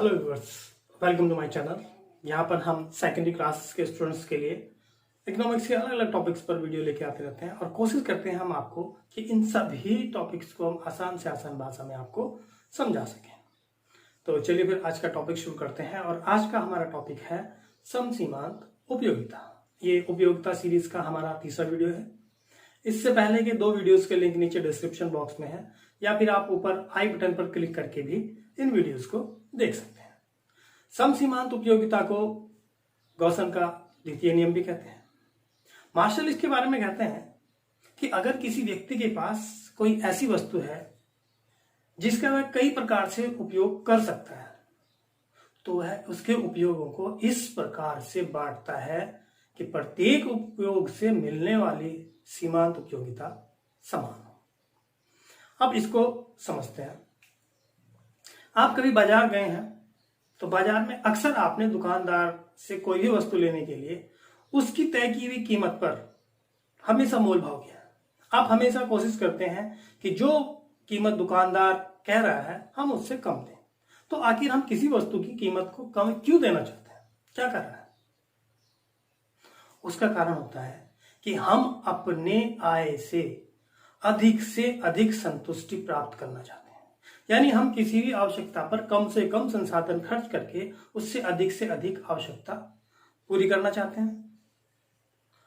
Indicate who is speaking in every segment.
Speaker 1: Hello viewers, welcome to my channel. यहाँ पर हम सेकेंडरी क्लास के स्टूडेंट्स के लिए इकोनॉमिक्स के अलग अलग टॉपिक्स पर वीडियो लेके आते रहते हैं और कोशिश करते हैं हम आपको कि इन सभी टॉपिक्स को हम आसान से आसान भाषा में आपको समझा सकें। तो चलिए फिर आज का टॉपिक शुरू करते हैं और आज का हमारा टॉपिक है समसीमांत उपयोगिता। ये उपयोगिता सीरीज का हमारा तीसरा वीडियो है। इससे पहले के दो वीडियोस के लिंक नीचे डिस्क्रिप्शन बॉक्स में है या फिर आप ऊपर आई बटन पर क्लिक करके भी इन वीडियोस को देख सकते हैं। समसीमांत उपयोगिता को गॉसन का द्वितीय नियम भी कहते हैं। मार्शल इसके बारे में कहते हैं कि अगर किसी व्यक्ति के पास कोई ऐसी वस्तु है जिसका वह कई प्रकार से उपयोग कर सकता है तो वह उसके उपयोगों को इस प्रकार से बांटता है कि प्रत्येक उपयोग से मिलने वाली सीमांत उपयोगिता समान हो। अब इसको समझते हैं। आप कभी बाजार गए हैं तो बाजार में अक्सर आपने दुकानदार से कोई भी वस्तु लेने के लिए उसकी तय की हुई कीमत पर हमेशा मोल भाव किया। आप हमेशा कोशिश करते हैं कि जो कीमत दुकानदार कह रहा है हम उससे कम दें। तो आखिर हम किसी वस्तु की कीमत को कम क्यों देना चाहते हैं? क्या कारण है? उसका कारण होता है कि हम अपने आय से अधिक संतुष्टि प्राप्त करना चाहते हैं। यानी हम किसी भी आवश्यकता पर कम से कम संसाधन खर्च करके उससे अधिक आवश्यकता पूरी करना चाहते हैं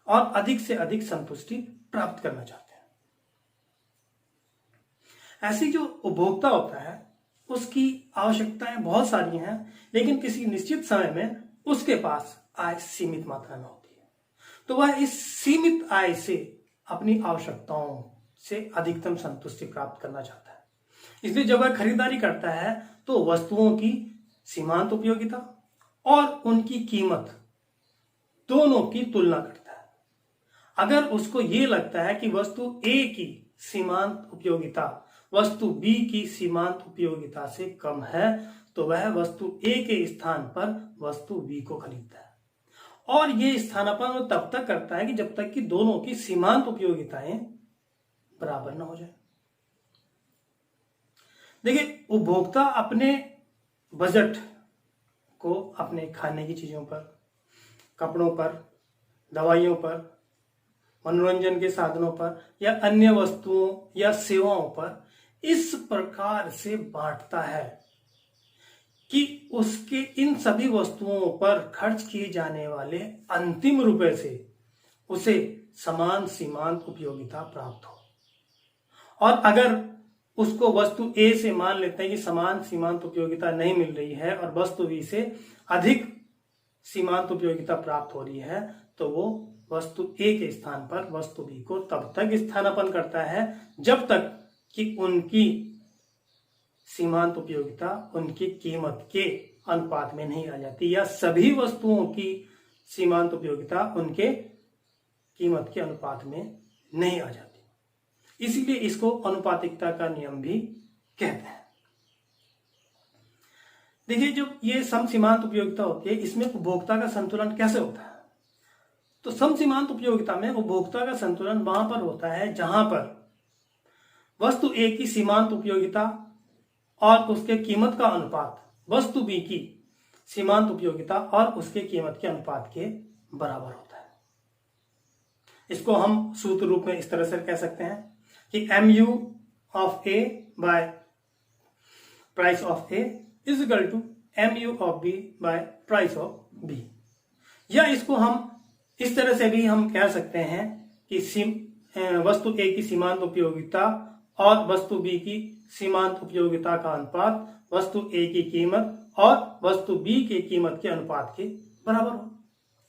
Speaker 1: और अधिक से अधिक संतुष्टि प्राप्त करना चाहते हैं। ऐसी जो उपभोक्ता होता है उसकी आवश्यकताएं बहुत सारी हैं, लेकिन किसी निश्चित समय में उसके पास आय सीमित मात्रा में होती है। तो वह इस सीमित आय से अपनी आवश्यकताओं से अधिकतम संतुष्टि प्राप्त करना चाहता है। इसलिए जब वह खरीदारी करता है तो वस्तुओं की सीमांत उपयोगिता और उनकी कीमत दोनों की तुलना करता है। अगर उसको ये लगता है कि वस्तु ए की सीमांत उपयोगिता वस्तु बी की सीमांत उपयोगिता से कम है तो वह वस्तु ए के स्थान पर वस्तु बी को खरीदता है। और ये स्थानापन्न वो तब तक करता है कि जब तक कि दोनों की सीमांत उपयोगिताएं बराबर न हो जाए। देखिए, उपभोक्ता अपने बजट को अपने खाने की चीजों पर, कपड़ों पर, दवाइयों पर, मनोरंजन के साधनों पर या अन्य वस्तुओं या सेवाओं पर इस प्रकार से बांटता है कि उसके इन सभी वस्तुओं पर खर्च किए जाने वाले अंतिम रुपए से उसे समान सीमांत उपयोगिता प्राप्त हो। और अगर उसको वस्तु ए से मान लेते हैं कि समान सीमांत उपयोगिता नहीं मिल रही है और वस्तु बी से अधिक सीमांत उपयोगिता प्राप्त हो रही है तो वो वस्तु ए के स्थान पर वस्तु बी को तब तक स्थानापन्न करता है जब तक कि उनकी सीमांत उपयोगिता उनकी कीमत के अनुपात में नहीं आ जाती या सभी वस्तुओं की सीमांत उपयोगिता उनके कीमत के अनुपात में नहीं आ जाती। इसीलिए इसको अनुपातिकता का नियम भी कहते हैं। देखिए, जब ये समसीमांत उपयोगिता होती है इसमें उपभोक्ता का संतुलन कैसे होता है? तो समसीमांत उपयोगिता में उपभोक्ता का संतुलन वहां पर होता है जहां पर वस्तु ए की सीमांत उपयोगिता और उसके कीमत का अनुपात वस्तु बी की सीमांत उपयोगिता और उसके कीमत के अनुपात के बराबर होता है। इसको हम सूत्र रूप में इस तरह से कह सकते हैं कि MU of A by price of A is equal to MU of B by price of B। या इसको हम इस तरह से भी हम कह सकते हैं कि वस्तु A की सीमांत उपयोगिता और वस्तु B की सीमांत उपयोगिता का अनुपात वस्तु A की कीमत और वस्तु B की कीमत के अनुपात के बराबर हो।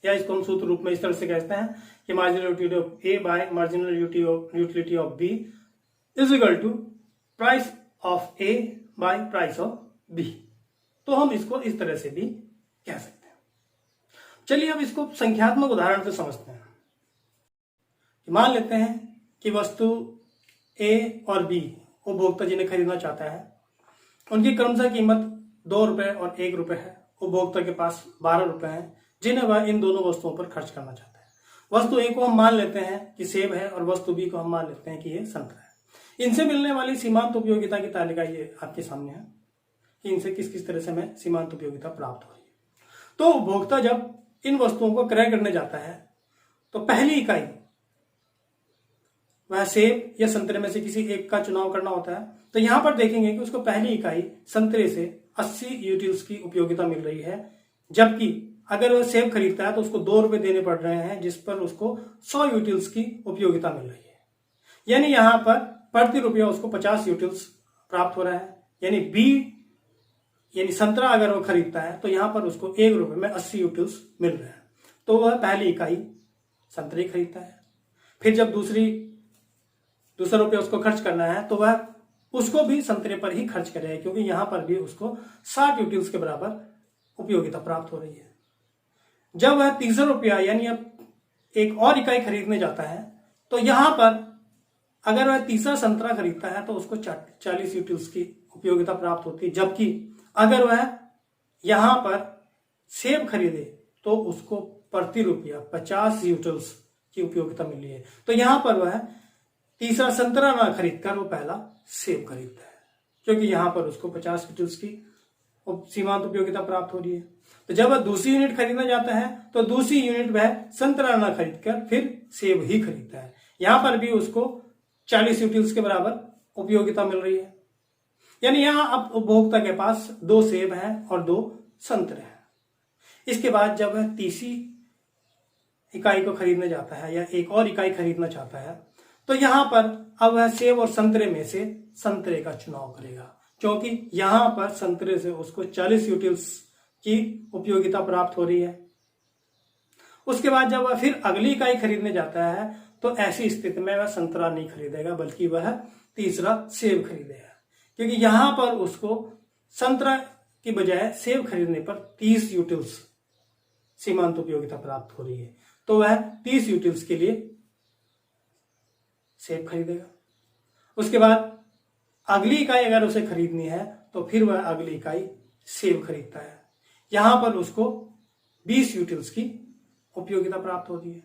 Speaker 1: या इसको हम सूत्र रूप में इस तरह से कहते हैं कि marginal utility of A by marginal utility of B is equal to price of A by price of B. तो हम इसको इस तरह से भी कह सकते हैं। चलिए अब इसको संख्यात्मक उदाहरण से समझते हैं। मान लेते हैं कि वस्तु ए और बी उपभोक्ता जिन्हें खरीदना चाहता है उनकी क्रमशः कीमत 2 रुपए और 1 रुपए है। उपभोक्ता के पास 12 रुपए हैं जिन्हें वह इन दोनों वस्तुओं पर खर्च करना चाहता है। वस्तु ए को हम मान लेते हैं कि सेब है और वस्तु बी को हम मान लेते हैं कि ये संतरा है। इनसे मिलने वाली सीमांत उपयोगिता की तालिका ये आपके सामने है। कि इनसे किस किस तरह से हमें सीमांत उपयोगिता प्राप्त हो रही है। तो उपभोक्ता जब इन वस्तुओं को क्रय करने जाता है तो पहली इकाई वह सेब या संतरे में से किसी एक का चुनाव करना होता है। तो यहां पर देखेंगे कि उसको पहली इकाई संतरे से 80 यूटिल्स की उपयोगिता मिल रही है, जबकि अगर वह सेब खरीदता है तो उसको 2 रुपए देने पड़ रहे हैं, जिस पर उसको 100 यूटिल्स की उपयोगिता मिल रही है। यानी यहां पर प्रति रुपया उसको 50 यूटिल्स प्राप्त हो रहा है। यानी संतरा अगर वो खरीदता है तो यहां पर उसको 1 रुपए में 80 यूटिल्स मिल रहे हैं। तो वह पहली इकाई संतरे खरीदता है। फिर जब दूसरा रुपया उसको खर्च करना है तो वह उसको भी संतरे पर ही खर्च करेगा, क्योंकि यहां पर भी उसको 60 यूटिल्स के बराबर उपयोगिता प्राप्त हो रही है। जब वह तीसरा रुपया यानी अब एक और इकाई खरीदने जाता है तो यहां पर अगर वह तीसरा संतरा खरीदता है तो उसको 40 यूटिल्स की उपयोगिता प्राप्त होती है, जबकि अगर वह यहां पर सेब खरीदे तो उसको प्रति रुपया 50 यूटिल्स की उपयोगिता मिल रही है। तो यहां पर वह तीसरा संतरा ना खरीदकर वो पहला सेब खरीदता है, क्योंकि यहां पर उसको 50 यूटिल्स की सीमांत उपयोगिता प्राप्त हो रही है। तो जब वह दूसरी यूनिट खरीदना जाता है तो दूसरी यूनिट वह संतरा ना खरीदकर फिर सेब ही खरीदता है। यहां पर भी उसको 40 यूटिल्स के बराबर उपयोगिता मिल रही है। यानी यहां अब उपभोक्ता के पास 2 सेब हैं और 2 संतरे हैं। इसके बाद जब वह तीसरी इकाई को खरीदने जाता है या एक और इकाई खरीदना चाहता है तो यहां पर अब वह सेब और संतरे में से संतरे का चुनाव करेगा, क्योंकि यहां पर संतरे से उसको 40 यूटिल्स की उपयोगिता प्राप्त हो रही है। उसके बाद जब वह फिर अगली इकाई खरीदने जाता है तो ऐसी स्थिति में वह संतरा नहीं खरीदेगा, बल्कि वह तीसरा सेब खरीदेगा, क्योंकि यहां पर उसको संतरा की बजाय सेब खरीदने पर 30 यूटिल्स सीमांत उपयोगिता प्राप्त हो रही है। तो वह 30 यूटिल्स के लिए सेब खरीदेगा। उसके बाद अगली इकाई अगर उसे खरीदनी है तो फिर वह अगली इकाई सेब खरीदता है। यहां पर उसको 20 यूटिल्स की उपयोगिता प्राप्त होती है।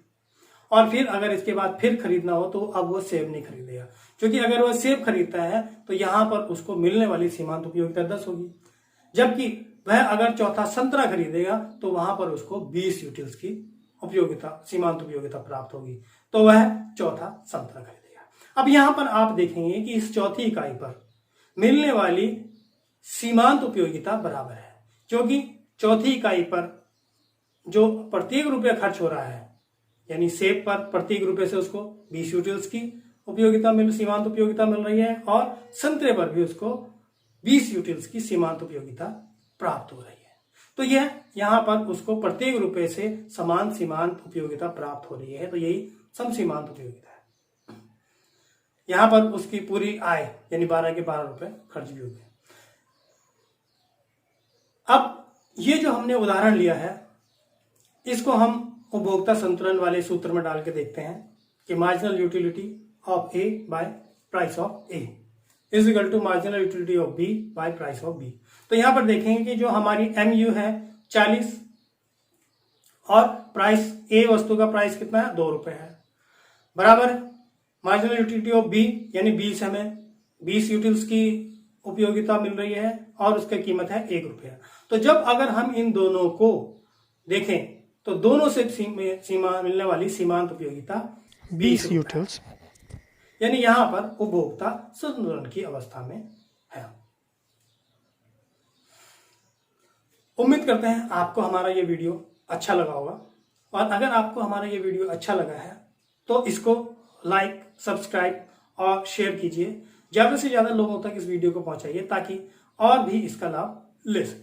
Speaker 1: और फिर अगर इसके बाद फिर खरीदना हो तो अब वह सेब नहीं खरीदेगा, क्योंकि अगर वह सेब खरीदता है तो यहां पर उसको मिलने वाली सीमांत उपयोगिता 10 होगी, जबकि वह अगर चौथा संतरा खरीदेगा तो वहां पर उसको 20 यूटिल्स की सीमांत उपयोगिता प्राप्त होगी। तो वह चौथा संतरा खरीदेगा। अब यहां पर आप देखेंगे कि इस चौथी इकाई पर मिलने वाली सीमांत उपयोगिता बराबर है, क्योंकि चौथी इकाई पर जो प्रत्येक रुपया खर्च हो रहा है, यानी सेब पर प्रत्येक रुपये से उसको 20 यूटिल्स की सीमांत उपयोगिता मिल रही है और संतरे पर भी उसको 20 यूटिल्स की सीमांत उपयोगिता प्राप्त हो रही है। तो यह यहां पर उसको प्रत्येक रुपये से समान सीमांत उपयोगिता प्राप्त हो रही है। तो यही समसीमांत उपयोगिता है। यहां पर उसकी पूरी आय यानी 12 के 12 रुपए खर्च भी हो गए। अब ये जो हमने उदाहरण लिया है इसको हम उपभोक्ता संतुलन वाले सूत्र में डाल के देखते हैं कि marginal utility of A by price of A is equal to marginal utility of B by price of B. तो यहां पर देखेंगे कि जो हमारी MU है 40 और प्राइस ए वस्तु का प्राइस कितना है 2 रुपए है, बराबर मार्जिनल यूटिलिटी ऑफ बी यानी बी से हमें 20 यूटिल्स की उपयोगिता मिल रही है और उसकी कीमत है 1 रुपया। तो जब अगर हम इन दोनों को देखें तो दोनों से मिलने वाली सीमांत उपयोगिता 20 यूटिल्स, यानी यहां पर उपभोक्ता संतुलन की अवस्था में है। उम्मीद करते हैं आपको हमारा ये वीडियो अच्छा लगा होगा, और अगर आपको हमारा ये वीडियो अच्छा लगा है तो इसको लाइक, सब्सक्राइब और शेयर कीजिए। ज्यादा से ज्यादा लोगों तक इस वीडियो को पहुंचाइए ताकि और भी इसका लाभ ले सकें।